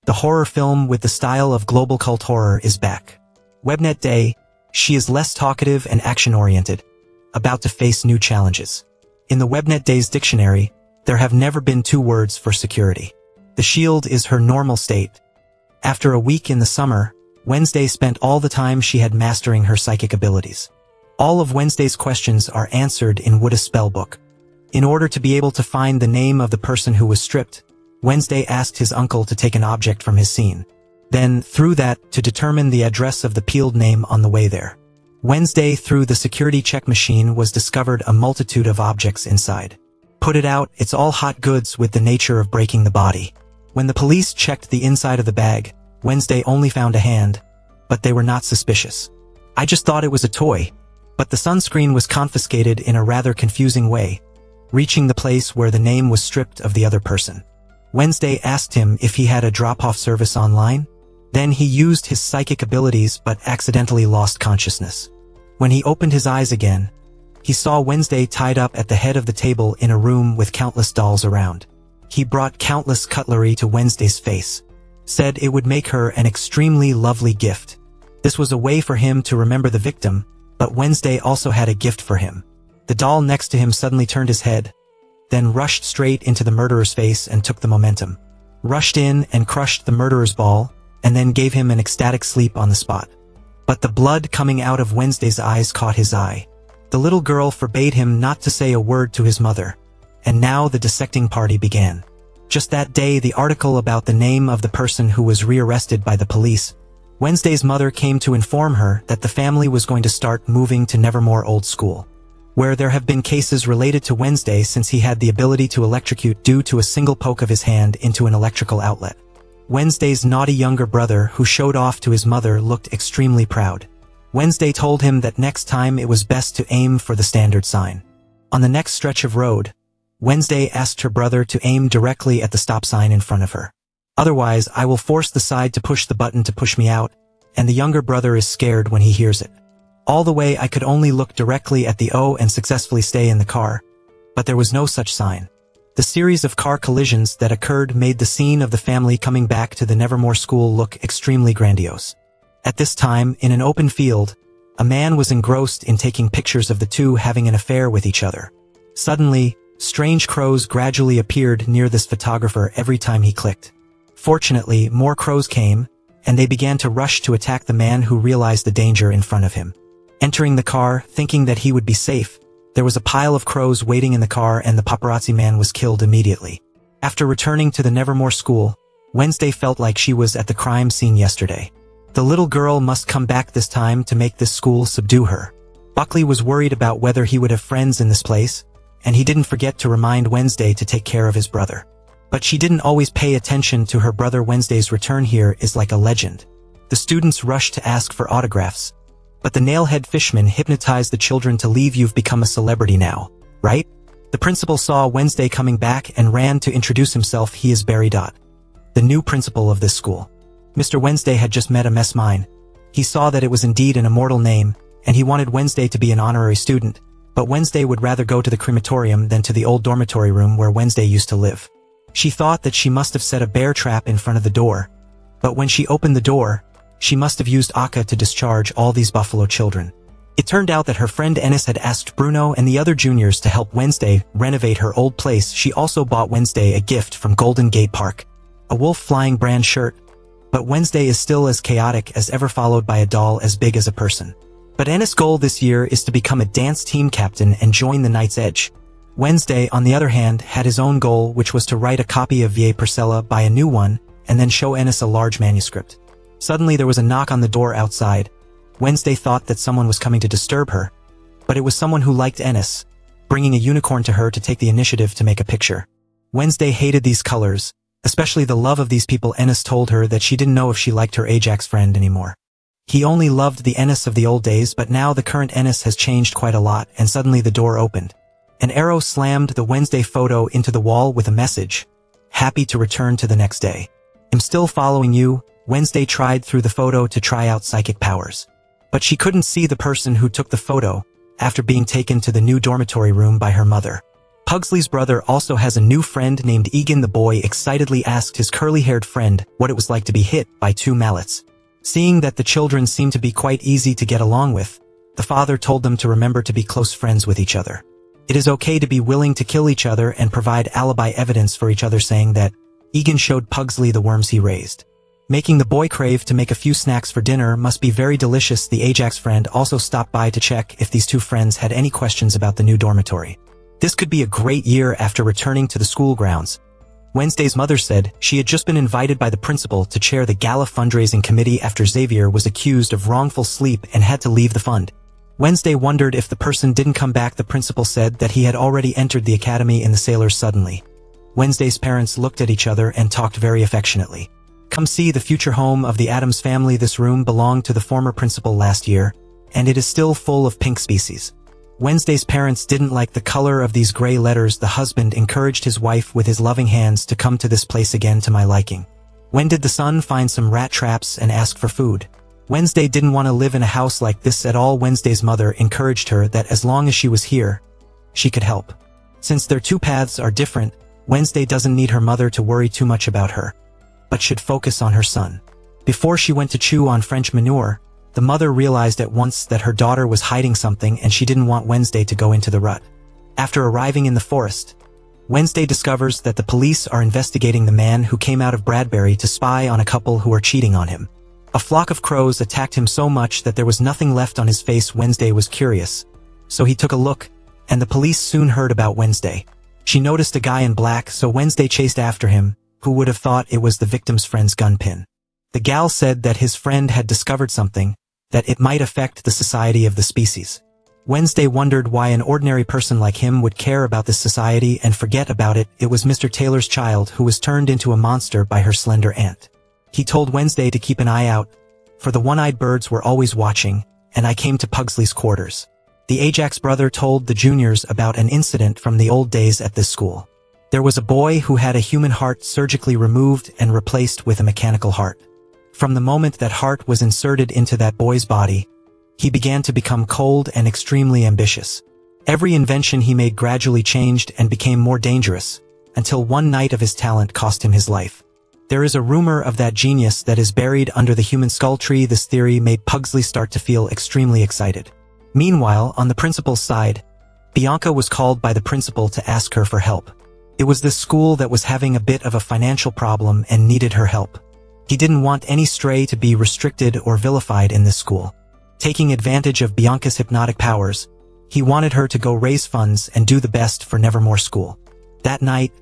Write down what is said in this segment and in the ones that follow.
The horror film with the style of global cult horror is back. Webnet Day, she is less talkative and action-oriented, about to face new challenges. In the Webnet Day's dictionary, there have never been two words for security. The shield is her normal state. After a week in the summer, Wednesday spent all the time she had mastering her psychic abilities. All of Wednesday's questions are answered in Wooda's spellbook. In order to be able to find the name of the person who was stripped, Wednesday asked his uncle to take an object from his scene. Then, through that, to determine the address of the peeled name on the way there. Wednesday, through the security check machine, was discovered a multitude of objects inside. Put it out, it's all hot goods with the nature of breaking the body. When the police checked the inside of the bag, Wednesday only found a hand, but they were not suspicious. I just thought it was a toy. But the sunscreen was confiscated in a rather confusing way, reaching the place where the name was stripped of the other person. Wednesday asked him if he had a drop-off service online. Then he used his psychic abilities but accidentally lost consciousness. When he opened his eyes again, he saw Wednesday tied up at the head of the table in a room with countless dolls around. He brought countless cutlery to Wednesday's face, said it would make her an extremely lovely gift. This was a way for him to remember the victim, but Wednesday also had a gift for him. The doll next to him suddenly turned his head, then rushed straight into the murderer's face and took the momentum. Rushed in and crushed the murderer's ball, and then gave him an ecstatic sleep on the spot. But the blood coming out of Wednesday's eyes caught his eye. The little girl forbade him not to say a word to his mother. And now the dissecting party began. Just that day, the article about the name of the person who was rearrested by the police. Wednesday's mother came to inform her that the family was going to start moving to Nevermore Old School, where there have been cases related to Wednesday since he had the ability to electrocute due to a single poke of his hand into an electrical outlet. Wednesday's naughty younger brother, who showed off to his mother, looked extremely proud. Wednesday told him that next time it was best to aim for the standard sign. On the next stretch of road, Wednesday asked her brother to aim directly at the stop sign in front of her. Otherwise, I will force the side to push the button to push me out, and the younger brother is scared when he hears it. All the way I could only look directly at the O and successfully stay in the car, but there was no such sign. The series of car collisions that occurred made the scene of the family coming back to the Nevermore School look extremely grandiose. At this time, in an open field, a man was engrossed in taking pictures of the two having an affair with each other. Suddenly, strange crows gradually appeared near this photographer every time he clicked. Fortunately, more crows came, and they began to rush to attack the man who realized the danger in front of him. Entering the car, thinking that he would be safe, there was a pile of crows waiting in the car and the paparazzi man was killed immediately. After returning to the Nevermore School, Wednesday felt like she was at the crime scene yesterday. The little girl must come back this time to make this school subdue her. Buckley was worried about whether he would have friends in this place, and he didn't forget to remind Wednesday to take care of his brother. But she didn't always pay attention to her brother. Wednesday's return here is like a legend. The students rushed to ask for autographs. But the nailhead fishman hypnotized the children to leave. You've become a celebrity now, right? The principal saw Wednesday coming back and ran to introduce himself. He is Barry Dot, the new principal of this school. Mr. Wednesday had just met a mess mine. He saw that it was indeed an immortal name, and he wanted Wednesday to be an honorary student, but Wednesday would rather go to the crematorium than to the old dormitory room where Wednesday used to live. She thought that she must have set a bear trap in front of the door, but when she opened the door, she must have used Akka to discharge all these buffalo children. It turned out that her friend Ennis had asked Bruno and the other juniors to help Wednesday renovate her old place. She also bought Wednesday a gift from Golden Gate Park, a wolf flying brand shirt, but Wednesday is still as chaotic as ever, followed by a doll as big as a person. But Ennis' goal this year is to become a dance team captain and join the Knight's Edge. Wednesday, on the other hand, had his own goal, which was to write a copy of Via Parcella, buy a new one, and then show Ennis a large manuscript. Suddenly there was a knock on the door outside. Wednesday thought that someone was coming to disturb her, but it was someone who liked Ennis, bringing a unicorn to her to take the initiative to make a picture. Wednesday hated these colors, especially the love of these people. Ennis told her that she didn't know if she liked her Ajax friend anymore. He only loved the Ennis of the old days, but now the current Ennis has changed quite a lot, and suddenly the door opened. An arrow slammed the Wednesday photo into the wall with a message, "Happy to return to the next day. I'm still following you." Wednesday tried through the photo to try out psychic powers, but she couldn't see the person who took the photo after being taken to the new dormitory room by her mother. Pugsley's brother also has a new friend named Egan. The boy excitedly asked his curly-haired friend what it was like to be hit by 2 mallets. Seeing that the children seemed to be quite easy to get along with, the father told them to remember to be close friends with each other. It is okay to be willing to kill each other and provide alibi evidence for each other, saying that Egan showed Pugsley the worms he raised. Making the boy crave to make a few snacks for dinner must be very delicious. The Ajax friend also stopped by to check if these 2 friends had any questions about the new dormitory. This could be a great year after returning to the school grounds. Wednesday's mother said she had just been invited by the principal to chair the gala fundraising committee after Xavier was accused of wrongful sleep and had to leave the fund. Wednesday wondered if the person didn't come back. The principal said that he had already entered the academy in the Sailors. Suddenly, Wednesday's parents looked at each other and talked very affectionately. Come see the future home of the Addams family. This room belonged to the former principal last year, and it is still full of pink species. Wednesday's parents didn't like the color of these gray letters. The husband encouraged his wife with his loving hands to come to this place again to my liking. When did the son find some rat traps and ask for food? Wednesday didn't want to live in a house like this at all. Wednesday's mother encouraged her that as long as she was here, she could help. Since their 2 paths are different, Wednesday doesn't need her mother to worry too much about her, but should focus on her son. Before she went to chew on French manure, the mother realized at once that her daughter was hiding something and she didn't want Wednesday to go into the rut. After arriving in the forest, Wednesday discovers that the police are investigating the man who came out of Bradbury to spy on a couple who are cheating on him. A flock of crows attacked him so much that there was nothing left on his face. Wednesday was curious, so he took a look, and the police soon heard about Wednesday. She noticed a guy in black, so Wednesday chased after him. Who would have thought it was the victim's friend's gun pin? The gal said that his friend had discovered something, that it might affect the society of the species. Wednesday wondered why an ordinary person like him would care about this society and forget about it. It was Mr. Taylor's child who was turned into a monster by her slender aunt. He told Wednesday to keep an eye out, for the one-eyed birds were always watching, and I came to Pugsley's quarters. The Ajax brother told the juniors about an incident from the old days at this school. There was a boy who had a human heart surgically removed and replaced with a mechanical heart. From the moment that heart was inserted into that boy's body, he began to become cold and extremely ambitious. Every invention he made gradually changed and became more dangerous, until one night of his talent cost him his life. There is a rumor of that genius that is buried under the human skull tree. This theory made Pugsley start to feel extremely excited. Meanwhile, on the principal's side, Bianca was called by the principal to ask her for help. It was this school that was having a bit of a financial problem and needed her help. He didn't want any stray to be restricted or vilified in this school. Taking advantage of Bianca's hypnotic powers, he wanted her to go raise funds and do the best for Nevermore School. That night,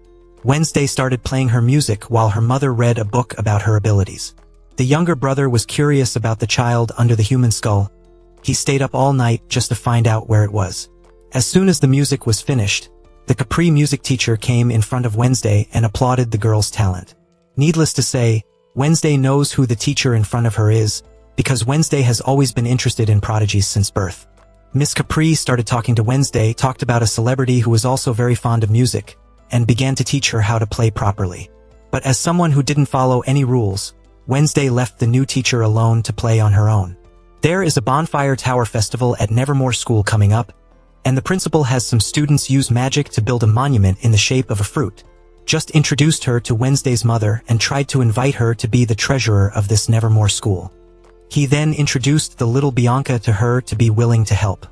Wednesday started playing her music while her mother read a book about her abilities. The younger brother was curious about the child under the human skull. He stayed up all night just to find out where it was. As soon as the music was finished, the Capri music teacher came in front of Wednesday and applauded the girl's talent. Needless to say, Wednesday knows who the teacher in front of her is, because Wednesday has always been interested in prodigies since birth. Miss Capri started talking to Wednesday, talked about a celebrity who was also very fond of music, and began to teach her how to play properly. But as someone who didn't follow any rules, Wednesday left the new teacher alone to play on her own. There is a bonfire tower festival at Nevermore School coming up, and the principal has some students use magic to build a monument in the shape of a fruit. Just introduced her to Wednesday's mother and tried to invite her to be the treasurer of this Nevermore School. He then introduced the little Bianca to her to be willing to help.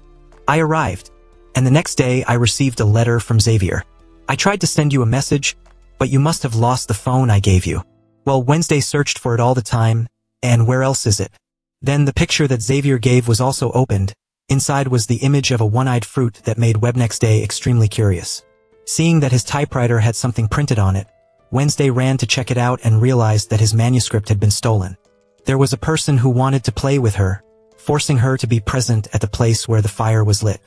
I arrived, and the next day I received a letter from Xavier. I tried to send you a message, but you must have lost the phone I gave you. Well, Wednesday searched for it all the time, and where else is it? Then the picture that Xavier gave was also opened. Inside was the image of a one-eyed fruit that made Wednesday extremely curious. Seeing that his typewriter had something printed on it, Wednesday ran to check it out and realized that his manuscript had been stolen. There was a person who wanted to play with her, forcing her to be present at the place where the fire was lit.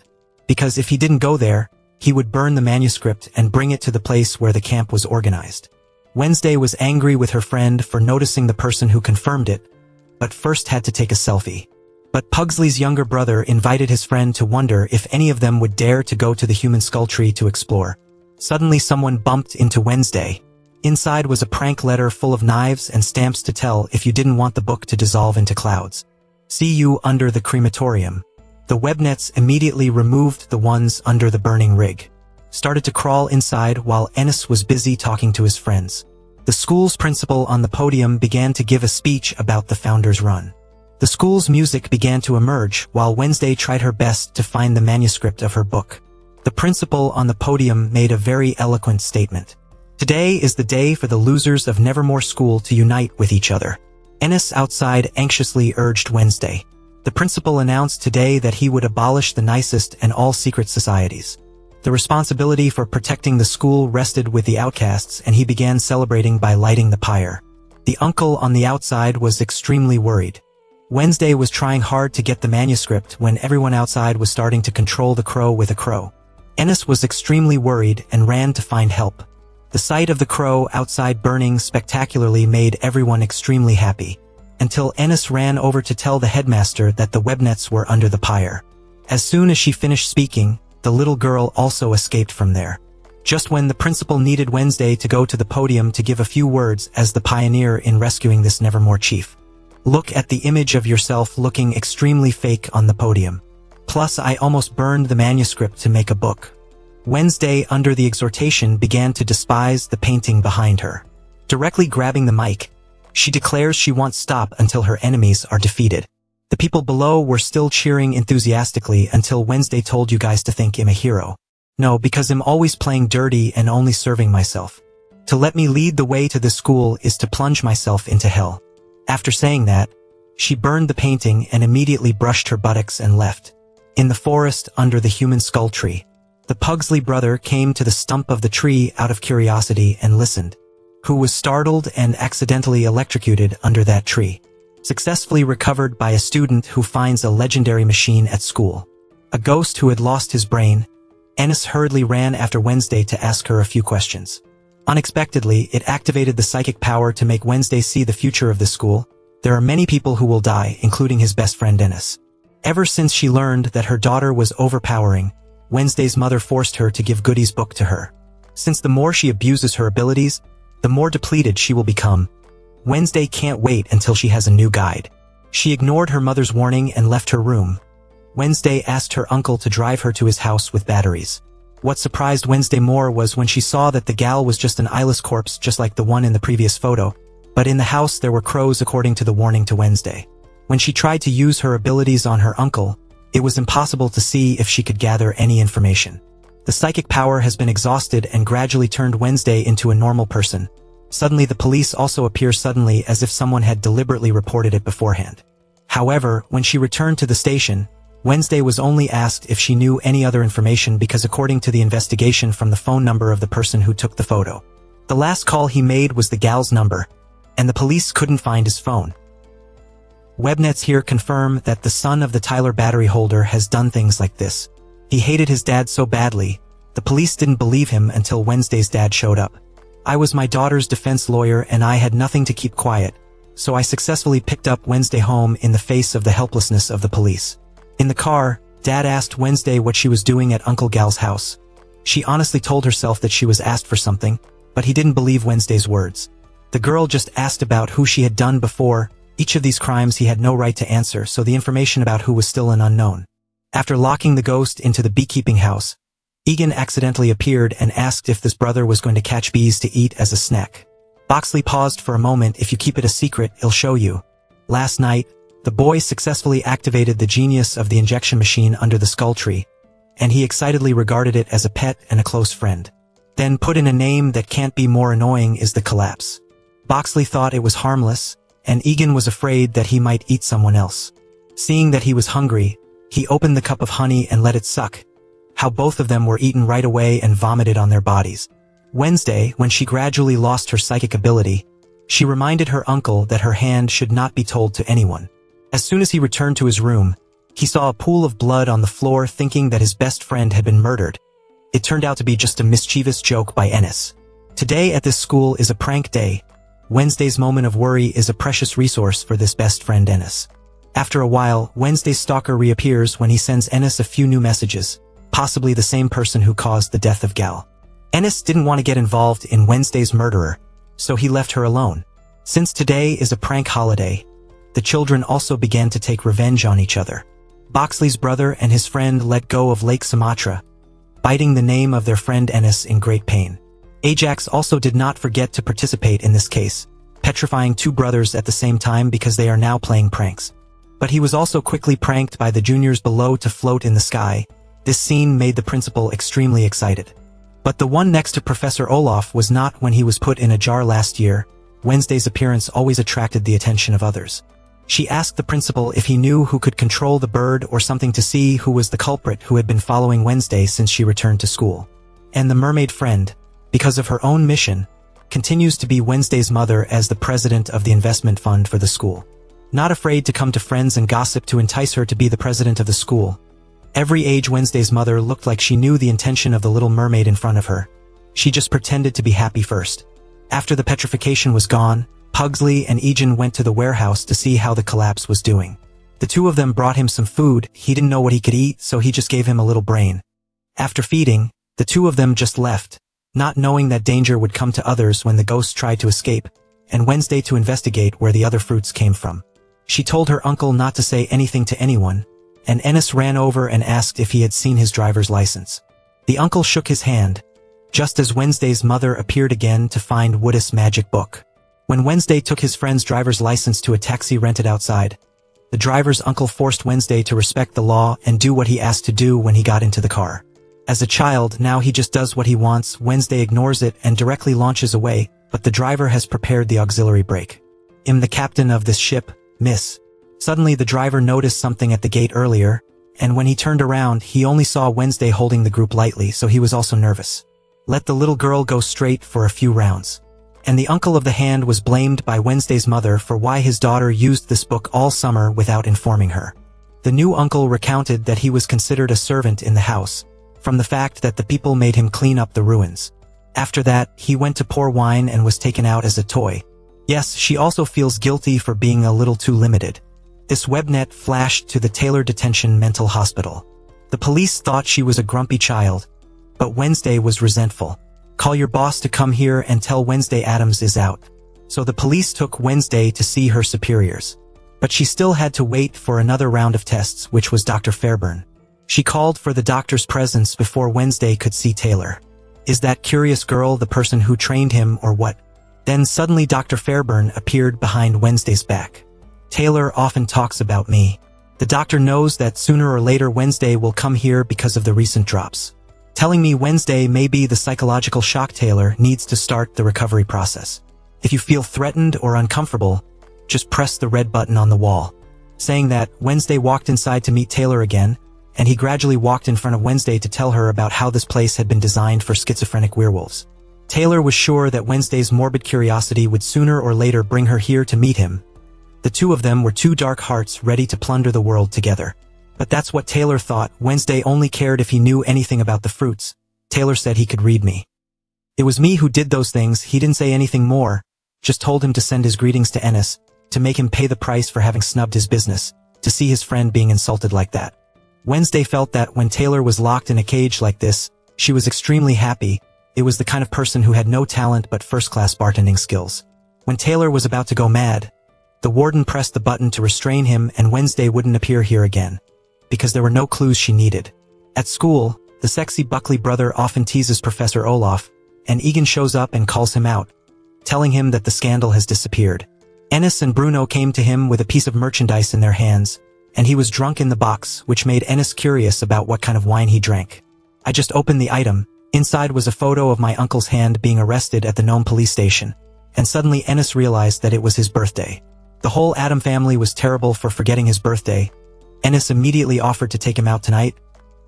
Because if he didn't go there, he would burn the manuscript and bring it to the place where the camp was organized. Wednesday was angry with her friend for noticing the person who confirmed it, but first had to take a selfie. But Pugsley's younger brother invited his friend to wonder if any of them would dare to go to the human skull tree to explore. Suddenly someone bumped into Wednesday. Inside was a prank letter full of knives and stamps to tell if you didn't want the book to dissolve into clouds. See you under the crematorium. The webnets immediately removed the ones under the burning rig. started to crawl inside while Enes was busy talking to his friends. The school's principal on the podium began to give a speech about the founder's run. The school's music began to emerge while Wednesday tried her best to find the manuscript of her book. The principal on the podium made a very eloquent statement. Today is the day for the losers of Nevermore School to unite with each other. Enes outside anxiously urged Wednesday. The principal announced today that he would abolish the nicest and all secret societies. The responsibility for protecting the school rested with the outcasts, and he began celebrating by lighting the pyre. The uncle on the outside was extremely worried. Wednesday was trying hard to get the manuscript when everyone outside was starting to control the crow with a crow. Enes was extremely worried and ran to find help. The sight of the crow outside burning spectacularly made everyone extremely happy, until Enes ran over to tell the headmaster that the webnets were under the pyre. As soon as she finished speaking, the little girl also escaped from there. Just when the principal needed Wednesday to go to the podium to give a few words as the pioneer in rescuing this Nevermore chief. Look at the image of yourself looking extremely fake on the podium. Plus, I almost burned the manuscript to make a book. Wednesday, under the exhortation, began to despise the painting behind her. Directly grabbing the mic, she declares she won't stop until her enemies are defeated. The people below were still cheering enthusiastically until Wednesday told you guys to think I'm a hero. No, because I'm always playing dirty and only serving myself. To let me lead the way to this school is to plunge myself into hell. After saying that, she burned the painting and immediately brushed her buttocks and left. In the forest under the human skull tree, the Pugsley brother came to the stump of the tree out of curiosity and listened. Who was startled and accidentally electrocuted under that tree. Successfully recovered by a student who finds a legendary machine at school. A ghost who had lost his brain. Enes hurriedly ran after Wednesday to ask her a few questions. Unexpectedly, it activated the psychic power to make Wednesday see the future of the school. There are many people who will die, including his best friend Enes. Ever since she learned that her daughter was overpowering, Wednesday's mother forced her to give Goody's book to her. Since the more she abuses her abilities, the more depleted she will become. Wednesday can't wait until she has a new guide. She ignored her mother's warning and left her room. Wednesday asked her uncle to drive her to his house with batteries. What surprised Wednesday more was when she saw that the gal was just an eyeless corpse just like the one in the previous photo, but in the house there were crows according to the warning to Wednesday. When she tried to use her abilities on her uncle, it was impossible to see if she could gather any information. The psychic power has been exhausted and gradually turned Wednesday into a normal person. Suddenly the police also appear suddenly as if someone had deliberately reported it beforehand. However, when she returned to the station, Wednesday was only asked if she knew any other information because according to the investigation from the phone number of the person who took the photo, the last call he made was the gal's number, and the police couldn't find his phone. Webnets here confirm that the son of the Tyler battery holder has done things like this. He hated his dad so badly, the police didn't believe him until Wednesday's dad showed up. I was my daughter's defense lawyer and I had nothing to keep quiet, so I successfully picked up Wednesday home in the face of the helplessness of the police. In the car, Dad asked Wednesday what she was doing at Uncle Gal's house. She honestly told herself that she was asked for something, but he didn't believe Wednesday's words. The girl just asked about who she had done before. Each of these crimes he had no right to answer, so the information about who was still an unknown. After locking the ghost into the beekeeping house, Egan accidentally appeared and asked if this brother was going to catch bees to eat as a snack. Boxley paused for a moment. If you keep it a secret, he'll show you. Last night, the boy successfully activated the genius of the injection machine under the skull tree, and he excitedly regarded it as a pet and a close friend. Then put in a name that can't be more annoying is the collapse. Boxley thought it was harmless, and Egan was afraid that he might eat someone else. Seeing that he was hungry, he opened the cup of honey and let it suck. How both of them were eaten right away and vomited on their bodies. Wednesday, when she gradually lost her psychic ability, she reminded her uncle that her hand should not be told to anyone. As soon as he returned to his room, he saw a pool of blood on the floor thinking that his best friend had been murdered. It turned out to be just a mischievous joke by Enes. Today at this school is a prank day. Wednesday's moment of worry is a precious resource for this best friend Enes. After a while, Wednesday's stalker reappears when he sends Enes a few new messages, possibly the same person who caused the death of Gal. Enes didn't want to get involved in Wednesday's murderer, so he left her alone. Since today is a prank holiday, the children also began to take revenge on each other. Boxley's brother and his friend let go of Lake Sumatra. biting the name of their friend Ennis in great pain. Ajax also did not forget to participate in this case, petrifying two brothers at the same time because they are now playing pranks. But he was also quickly pranked by the juniors below to float in the sky. This scene made the principal extremely excited. But the one next to Professor Olaf was not when he was put in a jar last year. Wednesday's appearance always attracted the attention of others. She asked the principal if he knew who could control the bird or something to see who was the culprit who had been following Wednesday since she returned to school. And the mermaid friend, because of her own mission, continues to be Wednesday's mother as the president of the investment fund for the school. Not afraid to come to friends and gossip to entice her to be the president of the school. Every age Wednesday's mother looked like she knew the intention of the little mermaid in front of her. She just pretended to be happy first. After the petrification was gone, Pugsley and Egan went to the warehouse to see how the collapse was doing. The two of them brought him some food. He didn't know what he could eat, so he just gave him a little brain. After feeding, the two of them just left, not knowing that danger would come to others when the ghost tried to escape, and Wednesday to investigate where the other fruits came from. She told her uncle not to say anything to anyone, and Ennis ran over and asked if he had seen his driver's license. The uncle shook his hand, just as Wednesday's mother appeared again to find Woodis' magic book. When Wednesday took his friend's driver's license to a taxi rented outside, the driver's uncle forced Wednesday to respect the law and do what he asked to do when he got into the car. As a child, now he just does what he wants. Wednesday ignores it and directly launches away, but the driver has prepared the auxiliary brake. "I'm the captain of this ship, miss." Suddenly the driver noticed something at the gate earlier, and when he turned around, he only saw Wednesday holding the group lightly, so he was also nervous. Let the little girl go straight for a few rounds. And the uncle of the hand was blamed by Wednesday's mother for why his daughter used this book all summer without informing her. The new uncle recounted that he was considered a servant in the house, from the fact that the people made him clean up the ruins. After that, he went to pour wine and was taken out as a toy. Yes, she also feels guilty for being a little too limited. This webnet flashed to the Taylor Detention Mental Hospital. The police thought she was a grumpy child, but Wednesday was resentful. "Call your boss to come here and tell Wednesday Adams is out." So the police took Wednesday to see her superiors. But she still had to wait for another round of tests, which was Dr. Fairburn. She called for the doctor's presence before Wednesday could see Taylor. Is that curious girl the person who trained him or what? Then suddenly Dr. Fairburn appeared behind Wednesday's back. "Taylor often talks about me. The doctor knows that sooner or later Wednesday will come here because of the recent drops. Telling me Wednesday may be the psychological shock. Taylor needs to start the recovery process. If you feel threatened or uncomfortable, just press the red button on the wall." Saying that, Wednesday walked inside to meet Taylor again, and he gradually walked in front of Wednesday to tell her about how this place had been designed for schizophrenic werewolves. Taylor was sure that Wednesday's morbid curiosity would sooner or later bring her here to meet him. The two of them were two dark hearts ready to plunder the world together. But that's what Taylor thought. Wednesday only cared if he knew anything about the fruits. Taylor said he could read me. It was me who did those things. He didn't say anything more, just told him to send his greetings to Ennis, to make him pay the price for having snubbed his business, to see his friend being insulted like that. Wednesday felt that when Taylor was locked in a cage like this, she was extremely happy. It was the kind of person who had no talent but first-class bartending skills. When Taylor was about to go mad, the warden pressed the button to restrain him and Wednesday wouldn't appear here again, because there were no clues she needed. At school, the sexy Buckley brother often teases Professor Olaf, and Egan shows up and calls him out, telling him that the scandal has disappeared. Ennis and Bruno came to him with a piece of merchandise in their hands, and he was drunk in the box, which made Ennis curious about what kind of wine he drank. "I just opened the item. Inside was a photo of my uncle's hand being arrested at the Nome police station." And suddenly Ennis realized that it was his birthday. The whole Adam family was terrible for forgetting his birthday. Ennis immediately offered to take him out tonight,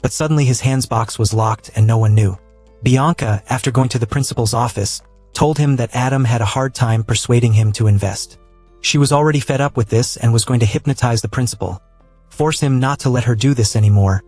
but suddenly his hands box was locked and no one knew. Bianca, after going to the principal's office, told him that Adam had a hard time persuading him to invest. She was already fed up with this and was going to hypnotize the principal, force him not to let her do this anymore.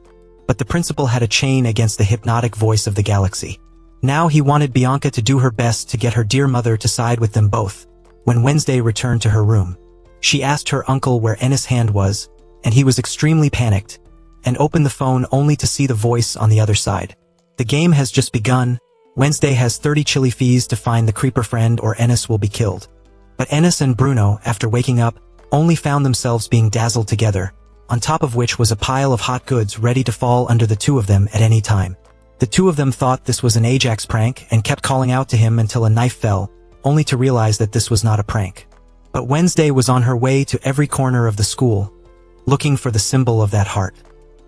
But the principal had a chain against the hypnotic voice of the galaxy. Now he wanted Bianca to do her best to get her dear mother to side with them both. When Wednesday returned to her room, she asked her uncle where Ennis' hand was, and he was extremely panicked, and opened the phone only to see the voice on the other side. "The game has just begun. Wednesday has 30 chili fees to find the creeper friend or Ennis will be killed." But Ennis and Bruno, after waking up, only found themselves being dazzled together, on top of which was a pile of hot goods ready to fall under the two of them at any time. The two of them thought this was an Ajax prank and kept calling out to him until a knife fell, only to realize that this was not a prank. But Wednesday was on her way to every corner of the school, looking for the symbol of that heart.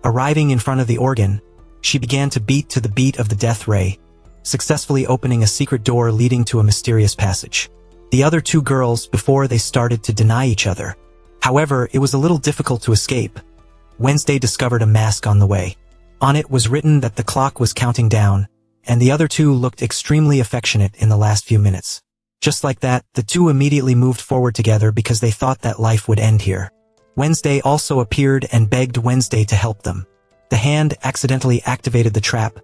Arriving in front of the organ, she began to beat to the beat of the death ray, successfully opening a secret door leading to a mysterious passage. The other two girls, before they started to deny each other. However, it was a little difficult to escape. Wednesday discovered a mask on the way. On it was written that the clock was counting down, and the other two looked extremely affectionate in the last few minutes. Just like that, the two immediately moved forward together because they thought that life would end here. Wednesday also appeared and begged Wednesday to help them. The hand accidentally activated the trap,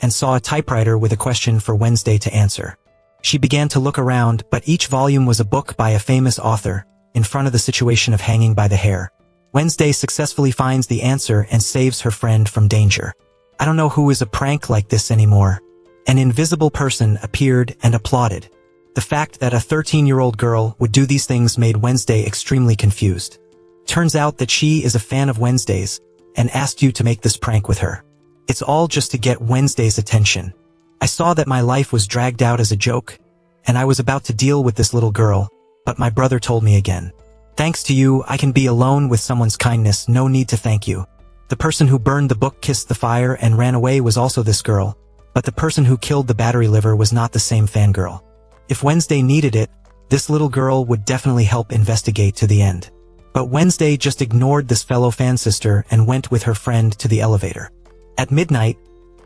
and saw a typewriter with a question for Wednesday to answer. She began to look around, but each volume was a book by a famous author, in front of the situation of hanging by the hair. Wednesday successfully finds the answer and saves her friend from danger. I don't know who is a prank like this anymore. An invisible person appeared and applauded. The fact that a 13-year-old girl would do these things made Wednesday extremely confused. Turns out that she is a fan of Wednesday's, and asked you to make this prank with her. It's all just to get Wednesday's attention. I saw that my life was dragged out as a joke, and I was about to deal with this little girl, but my brother told me again. Thanks to you, I can be alone with someone's kindness, no need to thank you. The person who burned the book, kissed the fire, and ran away was also this girl, but the person who killed the battery liver was not the same fangirl. If Wednesday needed it, this little girl would definitely help investigate to the end. But Wednesday just ignored this fellow fan sister and went with her friend to the elevator. At midnight,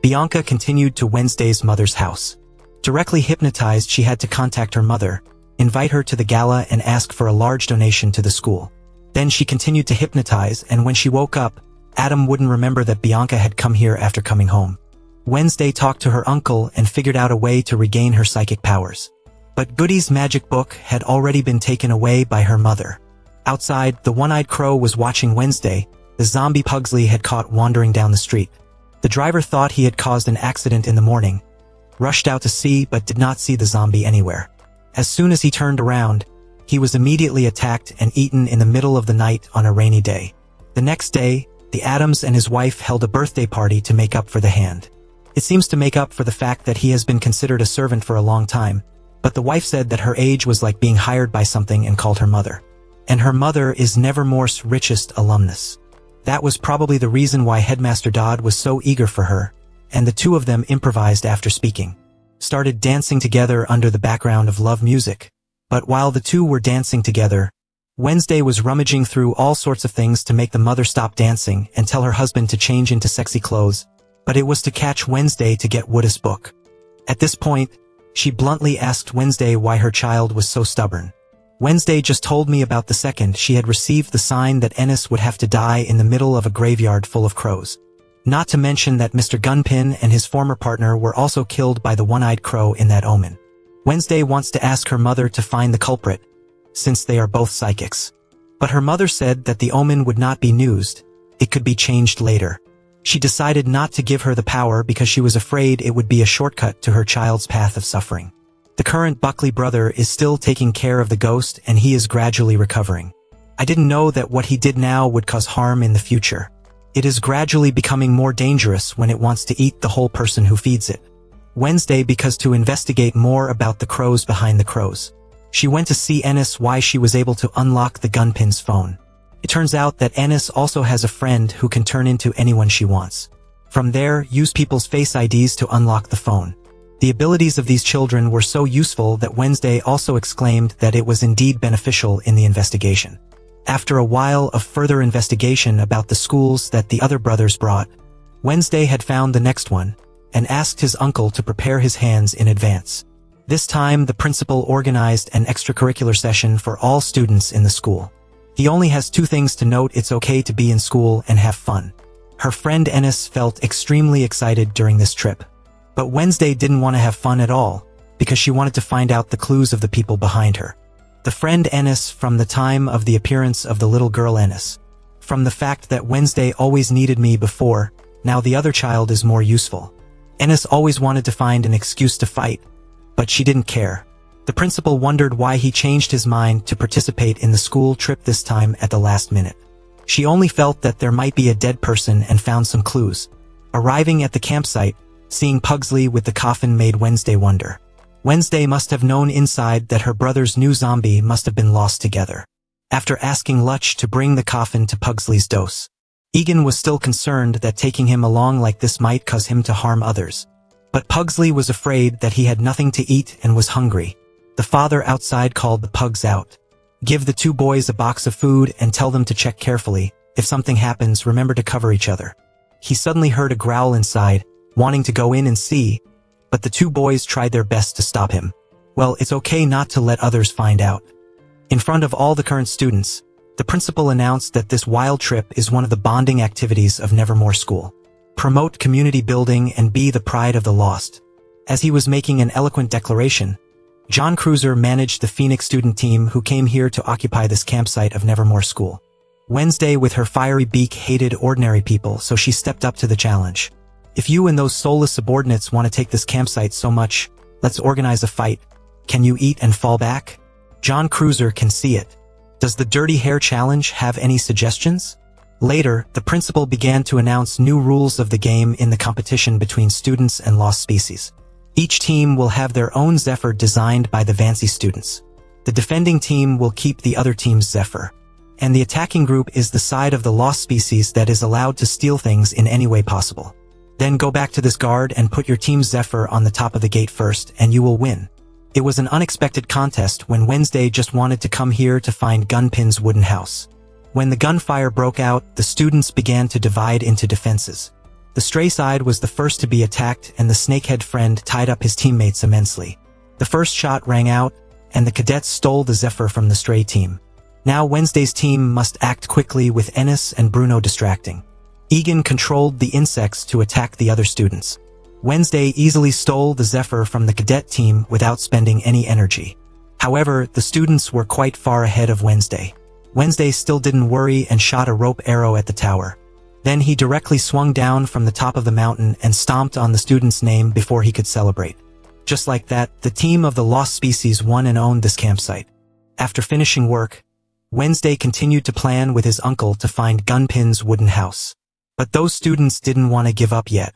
Bianca continued to Wednesday's mother's house. Directly hypnotized, she had to contact her mother, invite her to the gala and ask for a large donation to the school. Then she continued to hypnotize, and when she woke up, Adam wouldn't remember that Bianca had come here after coming home. Wednesday talked to her uncle and figured out a way to regain her psychic powers. But Goody's magic book had already been taken away by her mother. Outside, the one-eyed crow was watching Wednesday. The zombie Pugsley had caught wandering down the street. The driver thought he had caused an accident in the morning, rushed out to see but did not see the zombie anywhere. As soon as he turned around, he was immediately attacked and eaten in the middle of the night on a rainy day. The next day, the Adams and his wife held a birthday party to make up for the hand. It seems to make up for the fact that he has been considered a servant for a long time, but the wife said that her age was like being hired by something and called her mother. And her mother is Nevermore's richest alumnus. That was probably the reason why Headmaster Dodd was so eager for her, and the two of them improvised after speaking. Started dancing together under the background of love music. But while the two were dancing together, Wednesday was rummaging through all sorts of things to make the mother stop dancing and tell her husband to change into sexy clothes, but it was to catch Wednesday to get Wood's book. At this point, she bluntly asked Wednesday why her child was so stubborn. Wednesday just told me about the second she had received the sign that Ennis would have to die in the middle of a graveyard full of crows. Not to mention that Mr. Gunpin and his former partner were also killed by the one-eyed crow in that omen. Wednesday wants to ask her mother to find the culprit, since they are both psychics. But her mother said that the omen would not be newsed, it could be changed later. She decided not to give her the power because she was afraid it would be a shortcut to her child's path of suffering. The current Buckley brother is still taking care of the ghost and he is gradually recovering. I didn't know that what he did now would cause harm in the future. It is gradually becoming more dangerous when it wants to eat the whole person who feeds it. Wednesday because to investigate more about the crows behind the crows. She went to see Ennis why she was able to unlock the Gunpin's phone. It turns out that Ennis also has a friend who can turn into anyone she wants. From there, use people's face IDs to unlock the phone. The abilities of these children were so useful that Wednesday also exclaimed that it was indeed beneficial in the investigation. After a while of further investigation about the schools that the other brothers brought, Wednesday had found the next one, and asked his uncle to prepare his hands in advance. This time the principal organized an extracurricular session for all students in the school. He only has two things to note: it's okay to be in school and have fun. Her friend Ennis felt extremely excited during this trip. But Wednesday didn't want to have fun at all, because she wanted to find out the clues of the people behind her. The friend Ennis from the time of the appearance of the little girl Ennis. From the fact that Wednesday always needed me before, now the other child is more useful. Ennis always wanted to find an excuse to fight, but she didn't care. The principal wondered why he changed his mind to participate in the school trip this time at the last minute. She only felt that there might be a dead person and found some clues. Arriving at the campsite, Seeing Pugsley with the coffin made Wednesday wonder. Wednesday must have known inside that her brother's new zombie must have been lost together. After asking Lutch to bring the coffin to Pugsley's dose, Egan was still concerned that taking him along like this might cause him to harm others. But Pugsley was afraid that he had nothing to eat and was hungry. The father outside called the pugs out. Give the two boys a box of food and tell them to check carefully. If something happens, remember to cover each other. He suddenly heard a growl inside, wanting to go in and see, but the two boys tried their best to stop him. Well, it's okay not to let others find out. In front of all the current students, the principal announced that this wild trip is one of the bonding activities of Nevermore School. Promote community building and be the pride of the lost. As he was making an eloquent declaration, John Cruiser managed the Phoenix student team who came here to occupy this campsite of Nevermore School. Wednesday with her fiery beak hated ordinary people, so she stepped up to the challenge. If you and those soulless subordinates want to take this campsite so much, let's organize a fight. Can you eat and fall back? John Cruiser can see it. Does the Dirty Hair Challenge have any suggestions? Later, the principal began to announce new rules of the game in the competition between students and lost species. Each team will have their own Zephyr designed by the Vancy students. The defending team will keep the other team's Zephyr. And the attacking group is the side of the lost species that is allowed to steal things in any way possible. Then go back to this guard and put your team's Zephyr on the top of the gate first and you will win. It was an unexpected contest when Wednesday just wanted to come here to find Gunpin's wooden house. When the gunfire broke out, the students began to divide into defenses. The stray side was the first to be attacked and the snakehead friend tied up his teammates immensely. The first shot rang out, and the cadets stole the Zephyr from the stray team. Now Wednesday's team must act quickly with Ennis and Bruno distracting. Egan controlled the insects to attack the other students. Wednesday easily stole the Zephyr from the cadet team without spending any energy. However, the students were quite far ahead of Wednesday. Wednesday still didn't worry and shot a rope arrow at the tower. Then he directly swung down from the top of the mountain and stomped on the student's name before he could celebrate. Just like that, the team of the lost species won and owned this campsite. After finishing work, Wednesday continued to plan with his uncle to find Gunpin's wooden house. But those students didn't want to give up yet.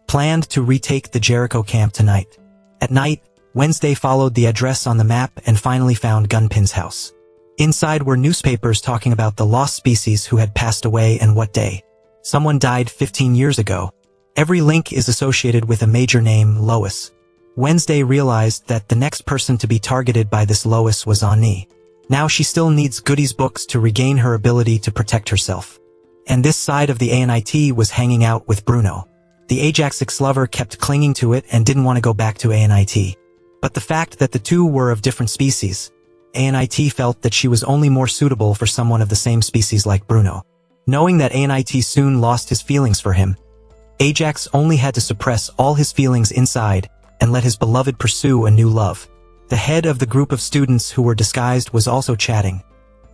Planned to retake the Jericho camp tonight. At night, Wednesday followed the address on the map and finally found Gunpin's house. Inside were newspapers talking about the lost species who had passed away and what day. Someone died 15 years ago. Every link is associated with a major name, Lois. Wednesday realized that the next person to be targeted by this Lois was Ani. Now she still needs Goody's books to regain her ability to protect herself. And this side of the ANIT was hanging out with Bruno. The Ajax ex-lover kept clinging to it and didn't want to go back to ANIT. But the fact that the two were of different species, ANIT felt that she was only more suitable for someone of the same species like Bruno. Knowing that ANIT soon lost his feelings for him, Ajax only had to suppress all his feelings inside and let his beloved pursue a new love. The head of the group of students who were disguised was also chatting,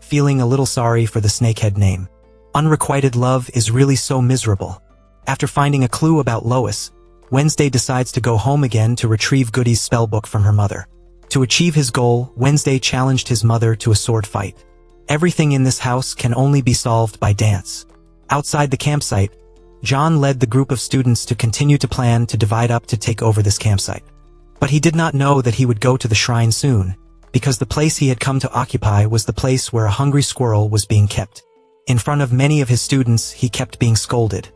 feeling a little sorry for the snakehead name. Unrequited love is really so miserable. After finding a clue about Lois, Wednesday decides to go home again to retrieve Goody's spellbook from her mother. To achieve his goal, Wednesday challenged his mother to a sword fight. Everything in this house can only be solved by dance. Outside the campsite, John led the group of students to continue to plan to divide up to take over this campsite. But he did not know that he would go to the shrine soon, because the place he had come to occupy was the place where a hungry squirrel was being kept. In front of many of his students, he kept being scolded.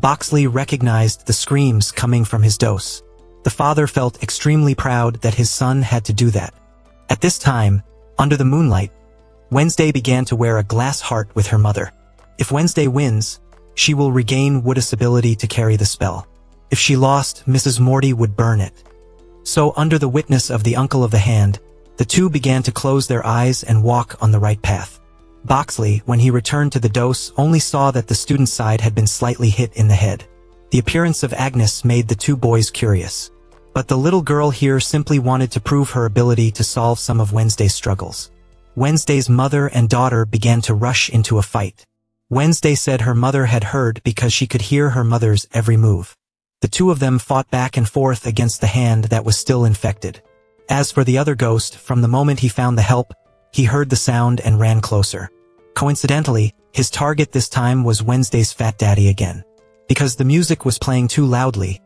Boxley recognized the screams coming from his dose. The father felt extremely proud that his son had to do that. At this time, under the moonlight, Wednesday began to wear a glass heart with her mother. If Wednesday wins, she will regain Woodus' ability to carry the spell. If she lost, Mrs. Morty would burn it. So under the witness of the uncle of the hand, the two began to close their eyes and walk on the right path. Boxley, when he returned to the dose, only saw that the student's side had been slightly hit in the head. The appearance of Agnes made the two boys curious. But the little girl here simply wanted to prove her ability to solve some of Wednesday's struggles. Wednesday's mother and daughter began to rush into a fight. Wednesday said her mother had heard because she could hear her mother's every move. The two of them fought back and forth against the hand that was still infected. As for the other ghost, from the moment he found the help, he heard the sound and ran closer. Coincidentally, his target this time was Wednesday's fat daddy again. Because the music was playing too loudly,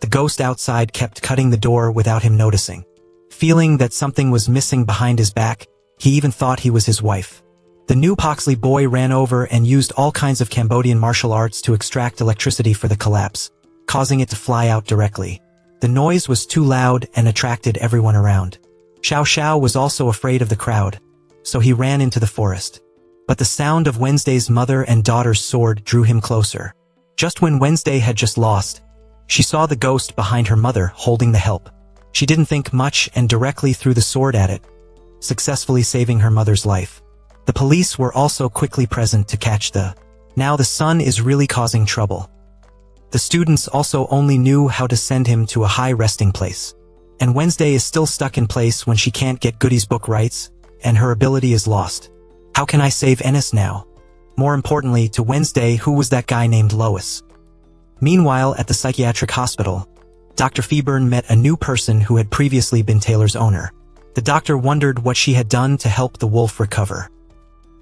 The ghost outside kept cutting the door without him noticing. Feeling that something was missing behind his back, he even thought he was his wife. The new Poxley boy ran over and used all kinds of Cambodian martial arts to extract electricity for the collapse, causing it to fly out directly. The noise was too loud and attracted everyone around. Xiao Xiao was also afraid of the crowd, so he ran into the forest. But the sound of Wednesday's mother and daughter's sword drew him closer. Just when Wednesday had just lost, she saw the ghost behind her mother holding the help. She didn't think much and directly threw the sword at it, successfully saving her mother's life. The police were also quickly present to catch the "Now the son is really causing trouble." The students also only knew how to send him to a high resting place. And Wednesday is still stuck in place when she can't get Goody's book rights, and her ability is lost. How can I save Ennis now? More importantly to Wednesday, who was that guy named Lois? Meanwhile, at the psychiatric hospital, Dr. Feeburn met a new person who had previously been Taylor's owner. The doctor wondered what she had done to help the wolf recover.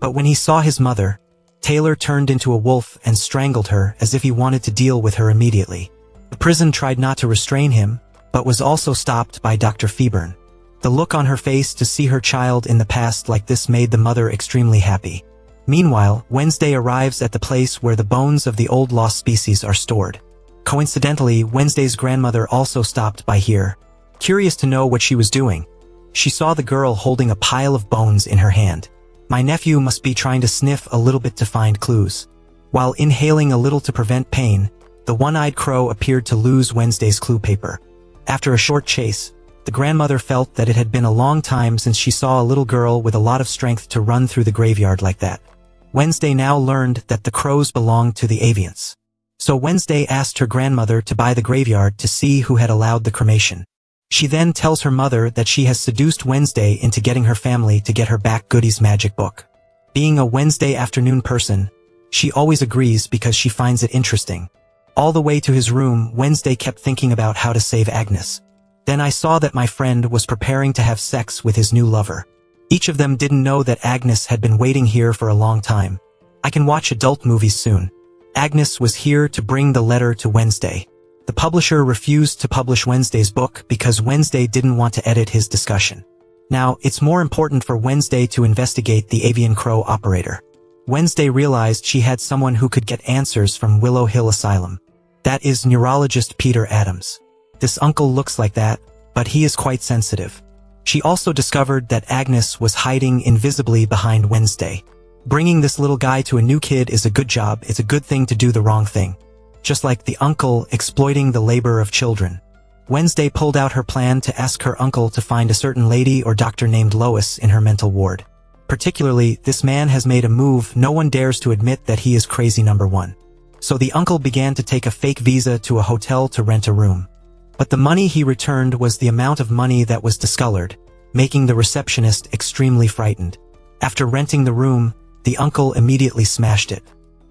But when he saw his mother, Taylor turned into a wolf and strangled her as if he wanted to deal with her immediately. The prison tried not to restrain him, but was also stopped by Dr. Feeburn. The look on her face to see her child in the past like this made the mother extremely happy. Meanwhile, Wednesday arrives at the place where the bones of the old lost species are stored. Coincidentally, Wednesday's grandmother also stopped by here. Curious to know what she was doing, she saw the girl holding a pile of bones in her hand. My nephew must be trying to sniff a little bit to find clues. While inhaling a little to prevent pain, the one-eyed crow appeared to lose Wednesday's clue paper. After a short chase, the grandmother felt that it had been a long time since she saw a little girl with a lot of strength to run through the graveyard like that. Wednesday now learned that the crows belonged to the Avians. So Wednesday asked her grandmother to buy the graveyard to see who had allowed the cremation. She then tells her mother that she has seduced Wednesday into getting her family to get her back Goody's magic book. Being a Wednesday afternoon person, she always agrees because she finds it interesting. All the way to his room, Wednesday kept thinking about how to save Agnes. Then I saw that my friend was preparing to have sex with his new lover. Each of them didn't know that Agnes had been waiting here for a long time. I can watch adult movies soon. Agnes was here to bring the letter to Wednesday. The publisher refused to publish Wednesday's book because Wednesday didn't want to edit his discussion. Now, it's more important for Wednesday to investigate the avian crow operator. Wednesday realized she had someone who could get answers from Willow Hill Asylum. That is neurologist Peter Adams. This uncle looks like that, but he is quite sensitive. She also discovered that Agnes was hiding invisibly behind Wednesday. Bringing this little guy to a new kid is a good job. It's a good thing to do the wrong thing. Just like the uncle exploiting the labor of children. Wednesday pulled out her plan to ask her uncle to find a certain lady or doctor named Lois in her mental ward. Particularly, this man has made a move no one dares to admit that he is crazy number one. So the uncle began to take a fake visa to a hotel to rent a room. But the money he returned was the amount of money that was discolored, making the receptionist extremely frightened. After renting the room, the uncle immediately smashed it.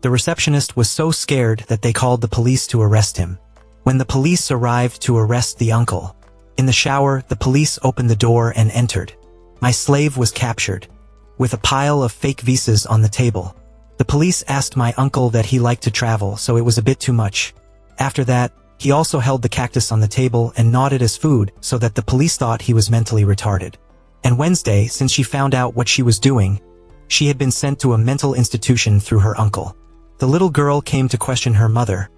The receptionist was so scared that they called the police to arrest him. When the police arrived to arrest the uncle, in the shower, the police opened the door and entered. My slave was captured, with a pile of fake visas on the table. The police asked my uncle that he liked to travel, so it was a bit too much. After that, he also held the cactus on the table and gnawed it as food so that the police thought he was mentally retarded. And Wednesday, since she found out what she was doing, she had been sent to a mental institution through her uncle. The little girl came to question her mother,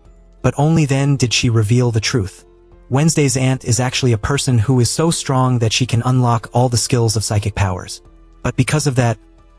but only then did she reveal the truth. Wednesday's aunt is actually a person who is so strong that she can unlock all the skills of psychic powers. But because of that,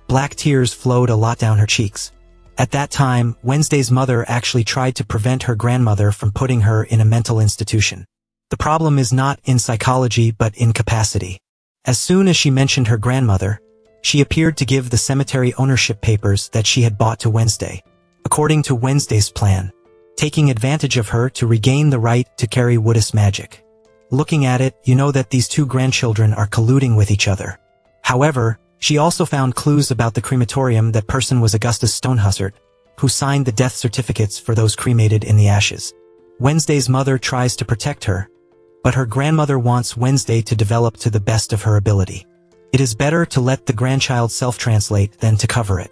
black tears flowed a lot down her cheeks. At that time, Wednesday's mother actually tried to prevent her grandmother from putting her in a mental institution. The problem is not in psychology but in capacity. As soon as she mentioned her grandmother, she appeared to give the cemetery ownership papers that she had bought to Wednesday. According to Wednesday's plan, taking advantage of her to regain the right to carry Woodis magic. Looking at it, you know that these two grandchildren are colluding with each other. However, she also found clues about the crematorium. That person was Augustus Stonehussert, who signed the death certificates for those cremated in the ashes. Wednesday's mother tries to protect her, but her grandmother wants Wednesday to develop to the best of her ability. It is better to let the grandchild self-translate than to cover it.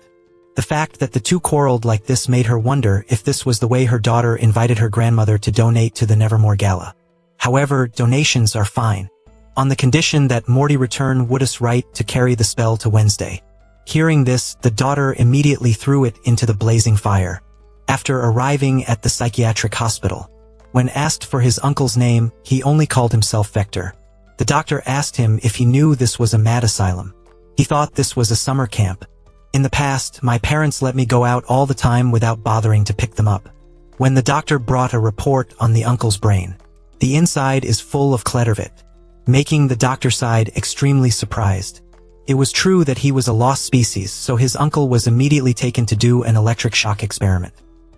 The fact that the two quarreled like this made her wonder if this was the way her daughter invited her grandmother to donate to the Nevermore Gala. However, donations are fine, on the condition that Morty return Woodus' right to carry the spell to Wednesday. Hearing this, the daughter immediately threw it into the blazing fire. After arriving at the psychiatric hospital, when asked for his uncle's name, he only called himself Vector. The doctor asked him if he knew this was a mad asylum. He thought this was a summer camp. In the past, my parents let me go out all the time without bothering to pick them up. When the doctor brought a report on the uncle's brain, the inside is full of Klettervit, making the doctor's side extremely surprised. It was true that he was a lost species, so his uncle was immediately taken to do an electric shock experiment.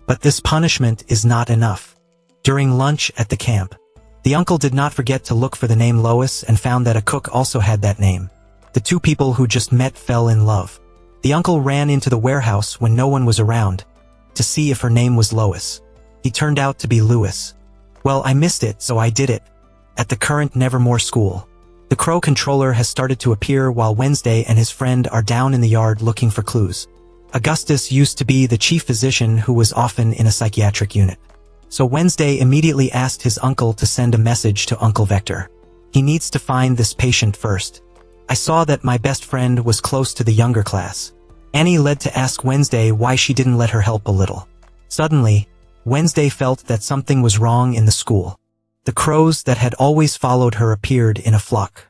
But this punishment is not enough. During lunch at the camp, the uncle did not forget to look for the name Lois and found that a cook also had that name. The two people who just met fell in love. The uncle ran into the warehouse when no one was around to see if her name was Lois. He turned out to be Lewis. Well, I missed it, so I did it. At the current Nevermore school, the Crow controller has started to appear while Wednesday and his friend are down in the yard looking for clues. Augustus used to be the chief physician who was often in a psychiatric unit. So Wednesday immediately asked his uncle to send a message to Uncle Vector. He needs to find this patient first. I saw that my best friend was close to the younger class. Annie led to ask Wednesday why she didn't let her help a little. Suddenly, Wednesday felt that something was wrong in the school. The crows that had always followed her appeared in a flock.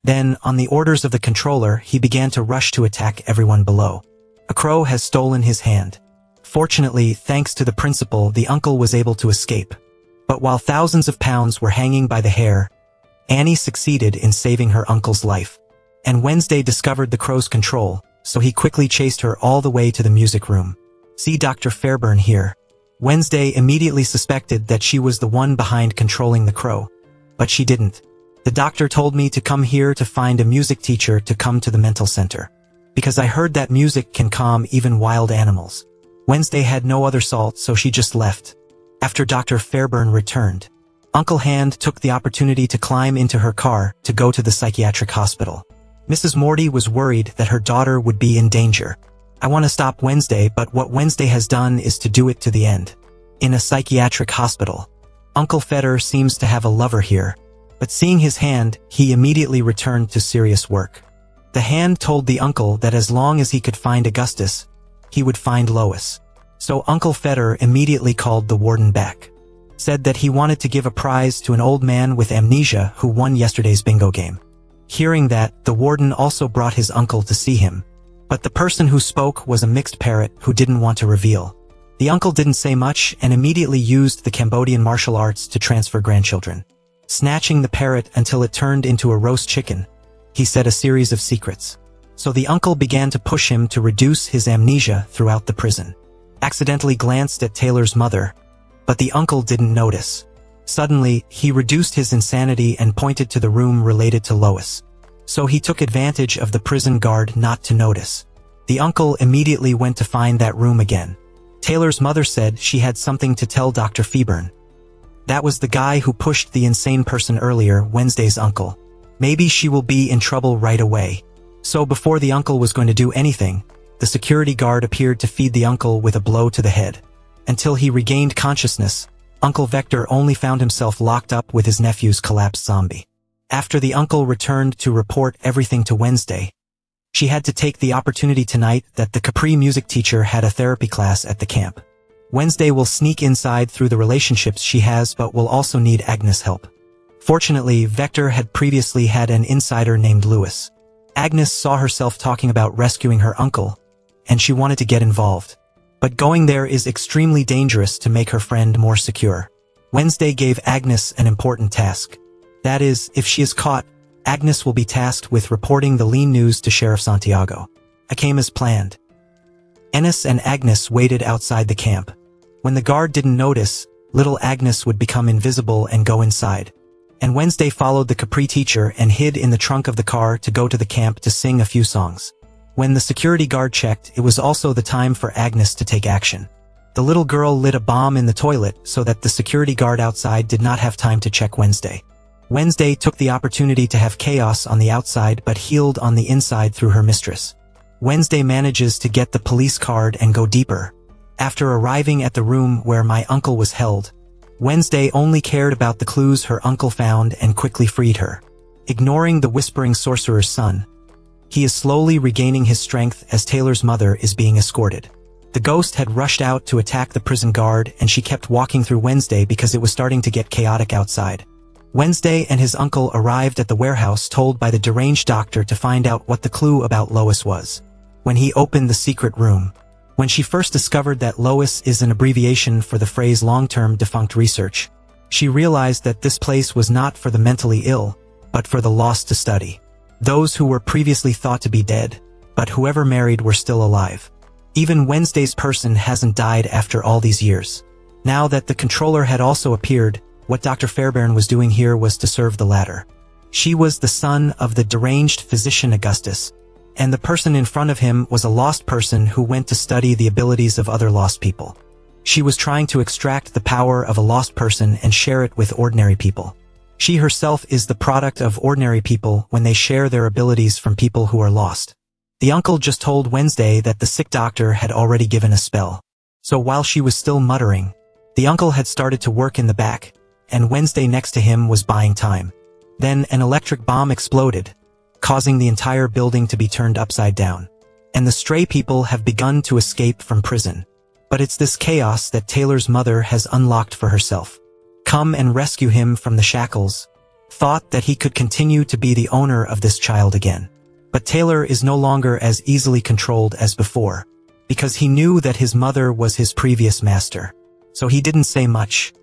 Then, on the orders of the controller, he began to rush to attack everyone below. A crow has stolen his hand. Fortunately, thanks to the principal, the uncle was able to escape. But while thousands of pounds were hanging by the hair, Annie succeeded in saving her uncle's life. And Wednesday discovered the crow's control, so he quickly chased her all the way to the music room. See Dr. Fairburn here. Wednesday immediately suspected that she was the one behind controlling the crow. But she didn't. The doctor told me to come here to find a music teacher to come to the mental center. Because I heard that music can calm even wild animals. Wednesday had no other salt, so she just left. After Dr. Fairburn returned, Uncle Hand took the opportunity to climb into her car to go to the psychiatric hospital. Mrs. Morty was worried that her daughter would be in danger. I want to stop Wednesday, but what Wednesday has done is to do it to the end. In a psychiatric hospital, Uncle Feder seems to have a lover here, but seeing his hand, he immediately returned to serious work. The hand told the uncle that as long as he could find Augustus, he would find Lois. So Uncle Feder immediately called the warden back. Said that he wanted to give a prize to an old man with amnesia who won yesterday's bingo game. Hearing that, the warden also brought his uncle to see him. But the person who spoke was a mixed parrot who didn't want to reveal. The uncle didn't say much and immediately used the Cambodian martial arts to transfer grandchildren. Snatching the parrot until it turned into a roast chicken, he said a series of secrets. So the uncle began to push him to reduce his amnesia throughout the prison. Accidentally glanced at Taylor's mother, but the uncle didn't notice. Suddenly, he reduced his insanity and pointed to the room related to Lois. So he took advantage of the prison guard not to notice. The uncle immediately went to find that room again. Taylor's mother said she had something to tell Dr. Fairburn. That was the guy who pushed the insane person earlier, Wednesday's uncle. Maybe she will be in trouble right away. So before the uncle was going to do anything, the security guard appeared to feed the uncle with a blow to the head. Until he regained consciousness, Uncle Vector only found himself locked up with his nephew's collapsed zombie. After the uncle returned to report everything to Wednesday, she had to take the opportunity tonight that the Capri music teacher had a therapy class at the camp. Wednesday will sneak inside through the relationships she has but will also need Agnes' help. Fortunately, Vector had previously had an insider named Lewis. Agnes saw herself talking about rescuing her uncle, and she wanted to get involved. But going there is extremely dangerous to make her friend more secure. Wednesday gave Agnes an important task. That is, if she is caught, Agnes will be tasked with reporting the lean news to Sheriff Santiago. I came as planned. Ennis and Agnes waited outside the camp. When the guard didn't notice, little Agnes would become invisible and go inside. And Wednesday followed the Capri teacher and hid in the trunk of the car to go to the camp to sing a few songs. When the security guard checked, it was also the time for Agnes to take action. The little girl lit a bomb in the toilet so that the security guard outside did not have time to check Wednesday. Wednesday took the opportunity to have chaos on the outside but healed on the inside through her mistress. Wednesday manages to get the police card and go deeper. After arriving at the room where my uncle was held, Wednesday only cared about the clues her uncle found and quickly freed her. Ignoring the whispering sorcerer's son, he is slowly regaining his strength as Taylor's mother is being escorted. The ghost had rushed out to attack the prison guard, and she kept walking through Wednesday because it was starting to get chaotic outside. Wednesday and his uncle arrived at the warehouse, told by the deranged doctor to find out what the clue about Lois was. When he opened the secret room, when she first discovered that Lois is an abbreviation for the phrase long-term defunct research, she realized that this place was not for the mentally ill, but for the lost to study. Those who were previously thought to be dead, but whoever married were still alive. Even Wednesday's person hasn't died after all these years. Now that the controller had also appeared, what Dr. Fairbairn was doing here was to serve the latter. She was the son of the deranged physician Augustus, and the person in front of him was a lost person who went to study the abilities of other lost people. She was trying to extract the power of a lost person and share it with ordinary people. She herself is the product of ordinary people when they share their abilities from people who are lost. The uncle just told Wednesday that the sick doctor had already given a spell. So while she was still muttering, the uncle had started to work in the back, and Wednesday next to him was buying time. Then an electric bomb exploded, causing the entire building to be turned upside down. And the stray people have begun to escape from prison. But it's this chaos that Taylor's mother has unlocked for herself. Come and rescue him from the shackles, thought that he could continue to be the owner of this child again. But Taylor is no longer as easily controlled as before, because he knew that his mother was his previous master. So he didn't say much.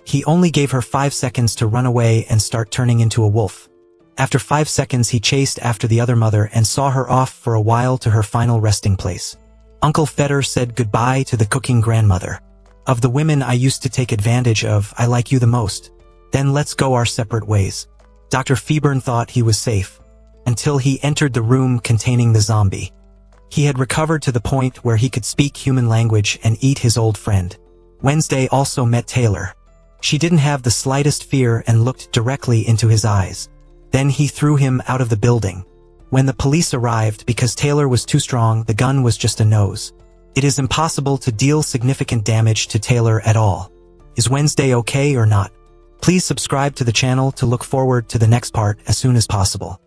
He only gave her 5 seconds to run away and start turning into a wolf. After 5 seconds he chased after the other mother and saw her off for a while to her final resting place. Uncle Feder said goodbye to the cooking grandmother. Of the women I used to take advantage of, I like you the most. Then let's go our separate ways. Dr. Fairbairn thought he was safe, until he entered the room containing the zombie. He had recovered to the point where he could speak human language and eat his old friend. Wednesday also met Taylor. She didn't have the slightest fear and looked directly into his eyes. Then he threw him out of the building. When the police arrived, because Taylor was too strong, the gun was just a nose. It is impossible to deal significant damage to Taylor at all. Is Wednesday okay or not? Please subscribe to the channel to look forward to the next part as soon as possible.